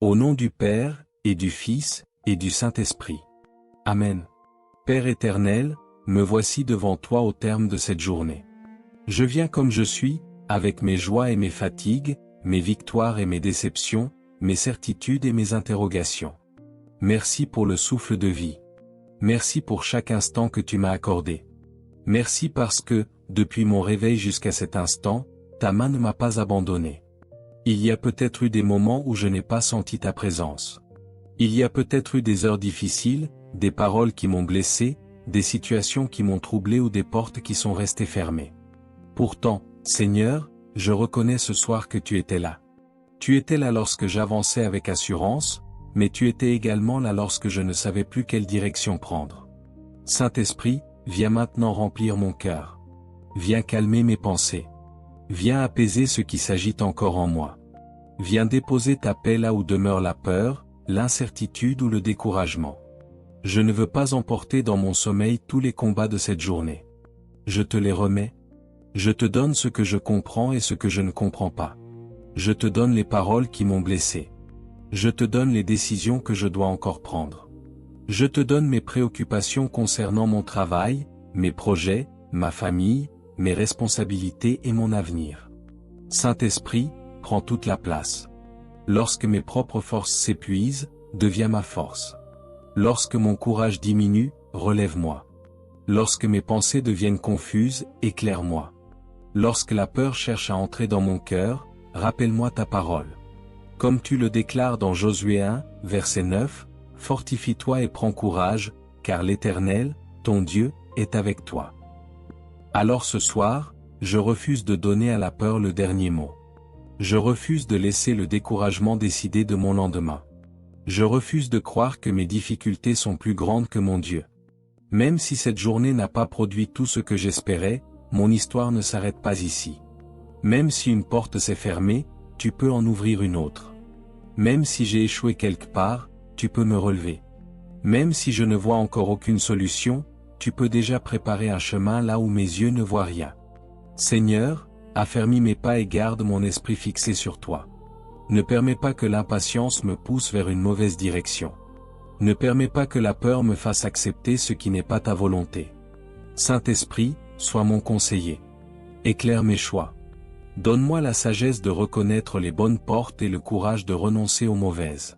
Au nom du Père, et du Fils, et du Saint-Esprit. Amen. Père éternel, me voici devant toi au terme de cette journée. Je viens comme je suis, avec mes joies et mes fatigues, mes victoires et mes déceptions, mes certitudes et mes interrogations. Merci pour le souffle de vie. Merci pour chaque instant que tu m'as accordé. Merci parce que, depuis mon réveil jusqu'à cet instant, ta main ne m'a pas abandonné. Il y a peut-être eu des moments où je n'ai pas senti ta présence. Il y a peut-être eu des heures difficiles, des paroles qui m'ont blessé, des situations qui m'ont troublé ou des portes qui sont restées fermées. Pourtant, Seigneur, je reconnais ce soir que tu étais là. Tu étais là lorsque j'avançais avec assurance, mais tu étais également là lorsque je ne savais plus quelle direction prendre. Saint-Esprit, viens maintenant remplir mon cœur. Viens calmer mes pensées. Viens apaiser ce qui s'agite encore en moi. Viens déposer ta paix là où demeure la peur, l'incertitude ou le découragement. Je ne veux pas emporter dans mon sommeil tous les combats de cette journée. Je te les remets. Je te donne ce que je comprends et ce que je ne comprends pas. Je te donne les paroles qui m'ont blessé. Je te donne les décisions que je dois encore prendre. Je te donne mes préoccupations concernant mon travail, mes projets, ma famille, mes responsabilités et mon avenir. Saint-Esprit, prends toute la place. Lorsque mes propres forces s'épuisent, deviens ma force. Lorsque mon courage diminue, relève-moi. Lorsque mes pensées deviennent confuses, éclaire-moi. Lorsque la peur cherche à entrer dans mon cœur, rappelle-moi ta parole. Comme tu le déclares dans Josué 1, verset 9, fortifie-toi et prends courage, car l'Éternel, ton Dieu, est avec toi. Alors ce soir, je refuse de donner à la peur le dernier mot. Je refuse de laisser le découragement décider de mon lendemain. Je refuse de croire que mes difficultés sont plus grandes que mon Dieu. Même si cette journée n'a pas produit tout ce que j'espérais, mon histoire ne s'arrête pas ici. Même si une porte s'est fermée, tu peux en ouvrir une autre. Même si j'ai échoué quelque part, tu peux me relever. Même si je ne vois encore aucune solution, tu peux déjà préparer un chemin là où mes yeux ne voient rien. Seigneur, affermis mes pas et garde mon esprit fixé sur toi. Ne permets pas que l'impatience me pousse vers une mauvaise direction. Ne permets pas que la peur me fasse accepter ce qui n'est pas ta volonté. Saint-Esprit, sois mon conseiller. Éclaire mes choix. Donne-moi la sagesse de reconnaître les bonnes portes et le courage de renoncer aux mauvaises.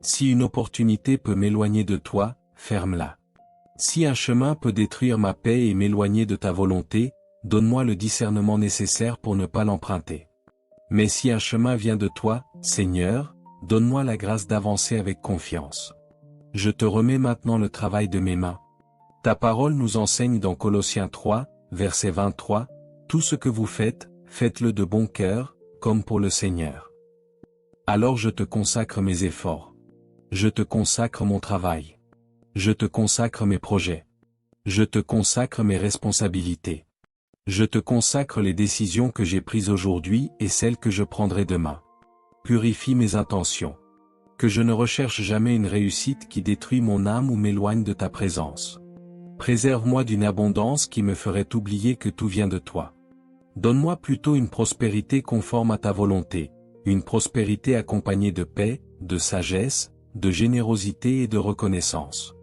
Si une opportunité peut m'éloigner de toi, ferme-la. Si un chemin peut détruire ma paix et m'éloigner de ta volonté, donne-moi le discernement nécessaire pour ne pas l'emprunter. Mais si un chemin vient de toi, Seigneur, donne-moi la grâce d'avancer avec confiance. Je te remets maintenant le travail de mes mains. Ta parole nous enseigne dans Colossiens 3, verset 23, « Tout ce que vous faites, faites-le de bon cœur, comme pour le Seigneur. » Alors je te consacre mes efforts. Je te consacre mon travail. Je te consacre mes projets. Je te consacre mes responsabilités. Je te consacre les décisions que j'ai prises aujourd'hui et celles que je prendrai demain. Purifie mes intentions. Que je ne recherche jamais une réussite qui détruit mon âme ou m'éloigne de ta présence. Préserve-moi d'une abondance qui me ferait oublier que tout vient de toi. Donne-moi plutôt une prospérité conforme à ta volonté, une prospérité accompagnée de paix, de sagesse, de générosité et de reconnaissance.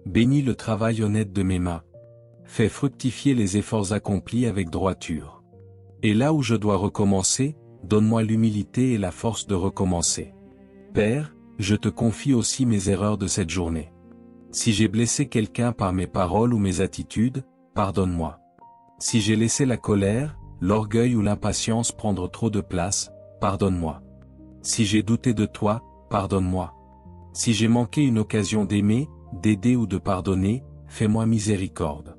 Bénis le travail honnête de mes mains. Fais fructifier les efforts accomplis avec droiture. Et là où je dois recommencer, donne-moi l'humilité et la force de recommencer. Père, je te confie aussi mes erreurs de cette journée. Si j'ai blessé quelqu'un par mes paroles ou mes attitudes, pardonne-moi. Si j'ai laissé la colère, l'orgueil ou l'impatience prendre trop de place, pardonne-moi. Si j'ai douté de toi, pardonne-moi. Si j'ai manqué une occasion d'aimer, d'aider ou de pardonner, fais-moi miséricorde.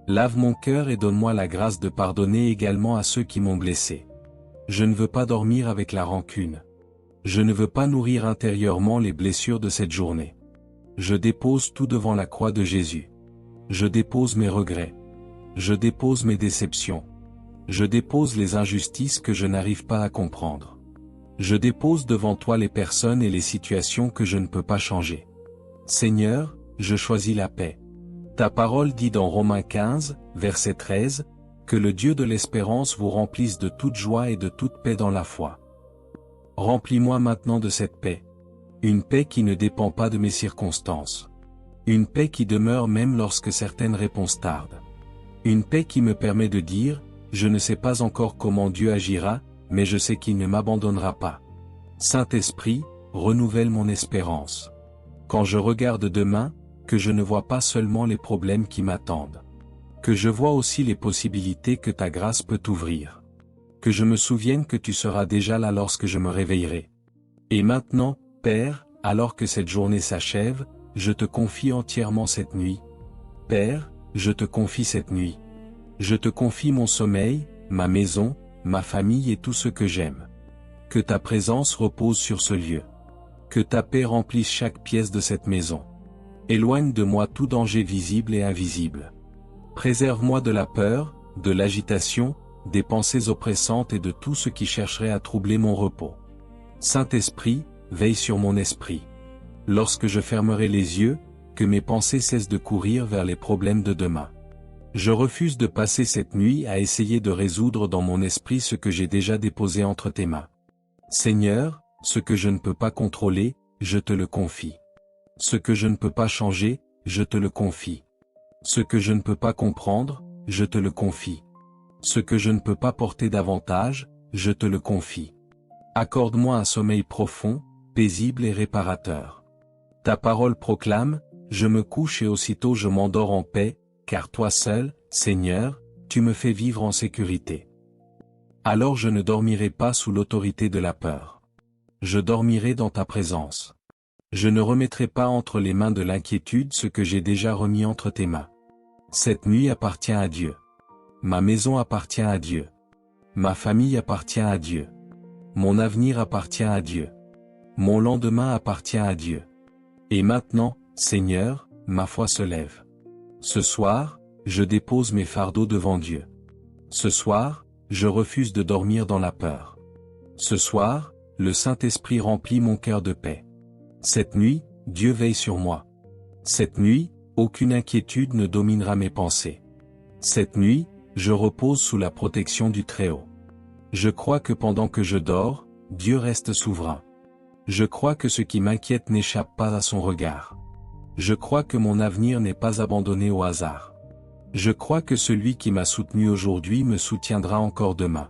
Lave mon cœur et donne-moi la grâce de pardonner également à ceux qui m'ont blessé. Je ne veux pas dormir avec la rancune. Je ne veux pas nourrir intérieurement les blessures de cette journée. Je dépose tout devant la croix de Jésus. Je dépose mes regrets. Je dépose mes déceptions. Je dépose les injustices que je n'arrive pas à comprendre. Je dépose devant toi les personnes et les situations que je ne peux pas changer. Seigneur, je choisis la paix. Ta parole dit dans Romains 15, verset 13, que le Dieu de l'espérance vous remplisse de toute joie et de toute paix dans la foi. Remplis-moi maintenant de cette paix. Une paix qui ne dépend pas de mes circonstances. Une paix qui demeure même lorsque certaines réponses tardent. Une paix qui me permet de dire, je ne sais pas encore comment Dieu agira, mais je sais qu'il ne m'abandonnera pas. Saint-Esprit, renouvelle mon espérance. Quand je regarde demain, que je ne vois pas seulement les problèmes qui m'attendent. Que je vois aussi les possibilités que ta grâce peut ouvrir. Que je me souvienne que tu seras déjà là lorsque je me réveillerai. Et maintenant, Père, alors que cette journée s'achève, je te confie entièrement cette nuit. Père, je te confie cette nuit. Je te confie mon sommeil, ma maison, ma famille et tout ce que j'aime. Que ta présence repose sur ce lieu. Que ta paix remplisse chaque pièce de cette maison. Éloigne de moi tout danger visible et invisible. Préserve-moi de la peur, de l'agitation, des pensées oppressantes et de tout ce qui chercherait à troubler mon repos. Saint-Esprit, veille sur mon esprit. Lorsque je fermerai les yeux, que mes pensées cessent de courir vers les problèmes de demain. Je refuse de passer cette nuit à essayer de résoudre dans mon esprit ce que j'ai déjà déposé entre tes mains. Seigneur, ce que je ne peux pas contrôler, je te le confie. Ce que je ne peux pas changer, je te le confie. Ce que je ne peux pas comprendre, je te le confie. Ce que je ne peux pas porter davantage, je te le confie. Accorde-moi un sommeil profond, paisible et réparateur. Ta parole proclame, je me couche et aussitôt je m'endors en paix, car toi seul, Seigneur, tu me fais vivre en sécurité. Alors je ne dormirai pas sous l'autorité de la peur. Je dormirai dans ta présence. Je ne remettrai pas entre les mains de l'inquiétude ce que j'ai déjà remis entre tes mains. Cette nuit appartient à Dieu. Ma maison appartient à Dieu. Ma famille appartient à Dieu. Mon avenir appartient à Dieu. Mon lendemain appartient à Dieu. Et maintenant, Seigneur, ma foi se lève. Ce soir, je dépose mes fardeaux devant Dieu. Ce soir, je refuse de dormir dans la peur. Ce soir, le Saint-Esprit remplit mon cœur de paix. Cette nuit, Dieu veille sur moi. Cette nuit, aucune inquiétude ne dominera mes pensées. Cette nuit, je repose sous la protection du Très-Haut. Je crois que pendant que je dors, Dieu reste souverain. Je crois que ce qui m'inquiète n'échappe pas à son regard. Je crois que mon avenir n'est pas abandonné au hasard. Je crois que celui qui m'a soutenu aujourd'hui me soutiendra encore demain.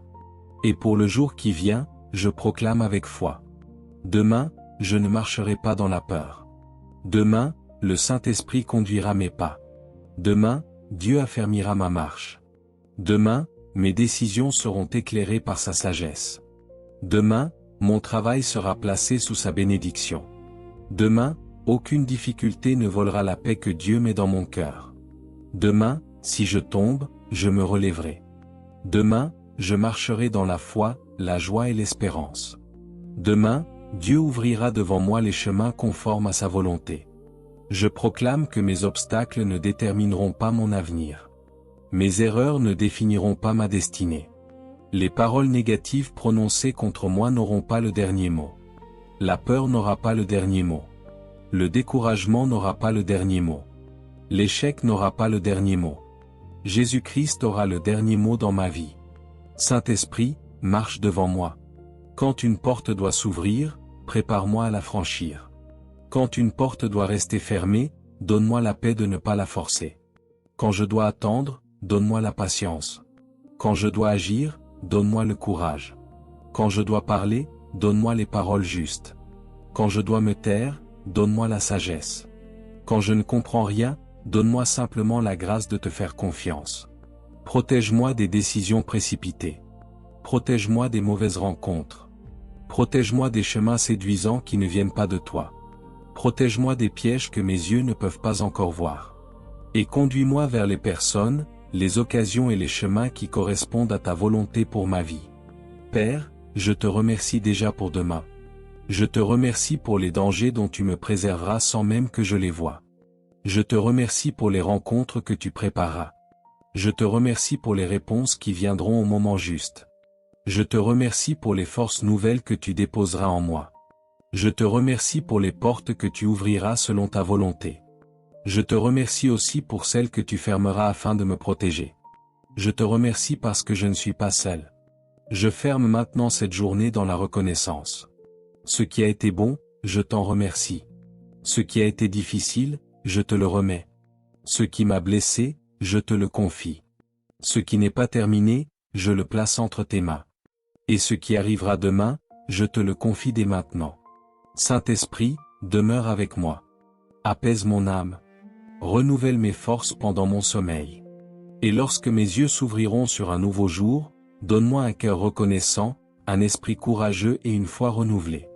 Et pour le jour qui vient, je proclame avec foi. Demain, je ne marcherai pas dans la peur. Demain, le Saint-Esprit conduira mes pas. Demain, Dieu affermira ma marche. Demain, mes décisions seront éclairées par sa sagesse. Demain, mon travail sera placé sous sa bénédiction. Demain, aucune difficulté ne volera la paix que Dieu met dans mon cœur. Demain, si je tombe, je me relèverai. Demain, je marcherai dans la foi, la joie et l'espérance. Demain, Dieu ouvrira devant moi les chemins conformes à sa volonté. Je proclame que mes obstacles ne détermineront pas mon avenir. Mes erreurs ne définiront pas ma destinée. Les paroles négatives prononcées contre moi n'auront pas le dernier mot. La peur n'aura pas le dernier mot. Le découragement n'aura pas le dernier mot. L'échec n'aura pas le dernier mot. Jésus-Christ aura le dernier mot dans ma vie. Saint-Esprit, marche devant moi. Quand une porte doit s'ouvrir, prépare-moi à la franchir. Quand une porte doit rester fermée, donne-moi la paix de ne pas la forcer. Quand je dois attendre, donne-moi la patience. Quand je dois agir, donne-moi le courage. Quand je dois parler, donne-moi les paroles justes. Quand je dois me taire, donne-moi la sagesse. Quand je ne comprends rien, donne-moi simplement la grâce de te faire confiance. Protège-moi des décisions précipitées. Protège-moi des mauvaises rencontres. Protège-moi des chemins séduisants qui ne viennent pas de toi. Protège-moi des pièges que mes yeux ne peuvent pas encore voir. Et conduis-moi vers les personnes, les occasions et les chemins qui correspondent à ta volonté pour ma vie. Père, je te remercie déjà pour demain. Je te remercie pour les dangers dont tu me préserveras sans même que je les voie. Je te remercie pour les rencontres que tu prépareras. Je te remercie pour les réponses qui viendront au moment juste. Je te remercie pour les forces nouvelles que tu déposeras en moi. Je te remercie pour les portes que tu ouvriras selon ta volonté. Je te remercie aussi pour celles que tu fermeras afin de me protéger. Je te remercie parce que je ne suis pas seul. Je ferme maintenant cette journée dans la reconnaissance. Ce qui a été bon, je t'en remercie. Ce qui a été difficile, je te le remets. Ce qui m'a blessé, je te le confie. Ce qui n'est pas terminé, je le place entre tes mains. Et ce qui arrivera demain, je te le confie dès maintenant. Saint-Esprit, demeure avec moi. Apaise mon âme. Renouvelle mes forces pendant mon sommeil. Et lorsque mes yeux s'ouvriront sur un nouveau jour, donne-moi un cœur reconnaissant, un esprit courageux et une foi renouvelée.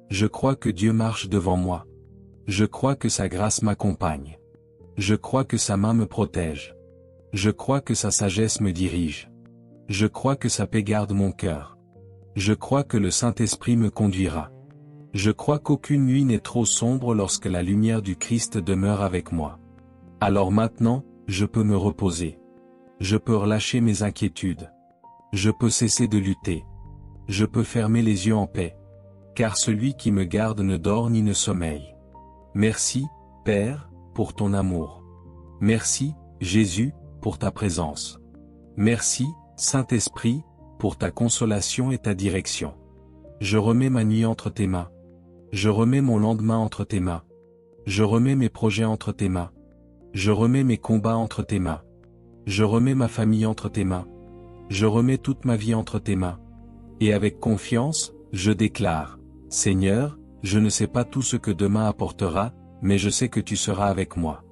Je crois que Dieu marche devant moi. Je crois que sa grâce m'accompagne. Je crois que sa main me protège. Je crois que sa sagesse me dirige. Je crois que sa paix garde mon cœur. Je crois que le Saint-Esprit me conduira. Je crois qu'aucune nuit n'est trop sombre lorsque la lumière du Christ demeure avec moi. Alors maintenant, je peux me reposer. Je peux relâcher mes inquiétudes. Je peux cesser de lutter. Je peux fermer les yeux en paix. Car celui qui me garde ne dort ni ne sommeille. Merci, Père, pour ton amour. Merci, Jésus, pour ta présence. Merci, Saint-Esprit, pour ta consolation et ta direction. Je remets ma nuit entre tes mains. Je remets mon lendemain entre tes mains. Je remets mes projets entre tes mains. Je remets mes combats entre tes mains. Je remets ma famille entre tes mains. Je remets toute ma vie entre tes mains. Et avec confiance, je déclare, Seigneur, je ne sais pas tout ce que demain apportera, mais je sais que tu seras avec moi.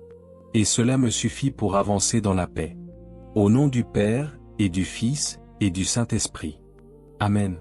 Et cela me suffit pour avancer dans la paix. Au nom du Père, et du Fils, et du Saint-Esprit. Amen.